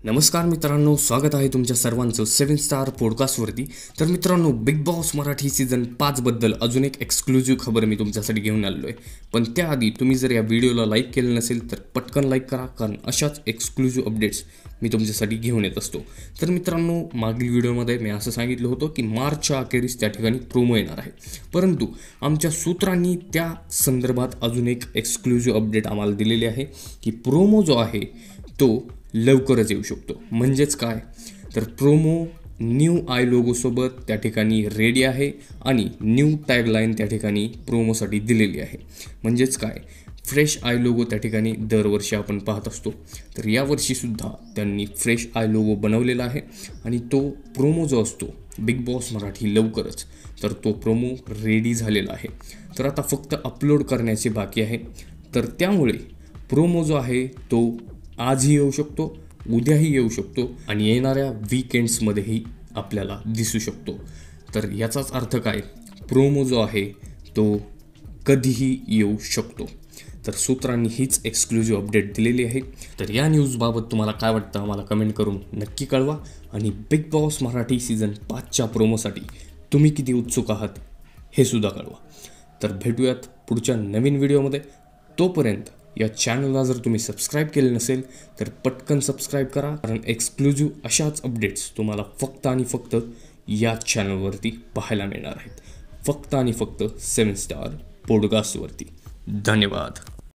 नमस्कार मित्रांनो, स्वागत आहे तुमच्या सर्वांचं 7 स्टार पॉडकास्टवरती। तर मित्रांनो, बिग बॉस मराठी सीझन 5 बद्दल अजून एक एक्सक्लुझिव्ह खबर मी तुमच्यासाठी घेऊन आलो आहे। पण त्याआधी तुम्ही जर या व्हिडिओला लाईक केलं नसेल तर पटकन लाईक करा, कारण अशाच एक्सक्लुझिव्ह अपडेट्स मी तुमच्यासाठी घेऊन येत असतो। तर मित्रांनो, मागील व्हिडिओमध्ये मी असं सांगितलं होतं की मार्चच्या अखेरीस त्या ठिकाणी प्रोमो येणार आहे, परंतु आमच्या सूत्रांनी त्या संदर्भात अजून एक एक्सक्लुझिव्ह अपडेट आम्हाला दिलेली आहे की प्रोमो जो आहे तो लवकरच येऊ शकतो। म्हणजेच काय, तर प्रोमो न्यू आय लोगोसोबत त्या ठिकाणी रेडी आहे आणि न्यू टॅगलाईन त्या ठिकाणी प्रोमोसाठी दिलेली आहे। म्हणजेच काय, फ्रेश आय लोगो त्या ठिकाणी दरवर्षी आपण पाहत असतो, तर यावर्षीसुद्धा त्यांनी फ्रेश आय लोगो बनवलेला आहे आणि तो प्रोमो जो असतो बिग बॉस मराठी लवकरच, तर तो प्रोमो रेडी झालेला आहे। तर आता फक्त अपलोड करण्याचे बाकी आहे। तर त्यामुळे प्रोमो जो आहे तो आजही येऊ शकतो, उद्याही येऊ शकतो आणि येणाऱ्या वीकेंड्समध्येही आपल्याला दिसू शकतो। तर याचाच अर्थ काय, प्रोमो जो आहे तो कधीही येऊ शकतो। तर सूत्रांनी हीच एक्सक्लुझिव्ह अपडेट दिलेली आहे। तर या न्यूजबाबत तुम्हाला काय वाटतं आम्हाला कमेंट करून नक्की कळवा आणि बिग बॉस मराठी सीझन 5च्या प्रोमोसाठी तुम्ही किती उत्सुक आहात हे सुद्धा कळवा। तर भेटूयात पुढच्या नवीन व्हिडिओमध्ये। तोपर्यंत या चॅनलला जर तुम्ही सबस्क्राईब केले नसेल तर पटकन सबस्क्राईब करा, कारण एक्सक्लुझिव्ह अशाच अपडेट्स तुम्हाला फक्त आणि फक्त या चॅनलवरती पाहायला मिळणार आहेत, फक्त आणि फक्त 7 स्टार पॉडकास्टवरती। धन्यवाद।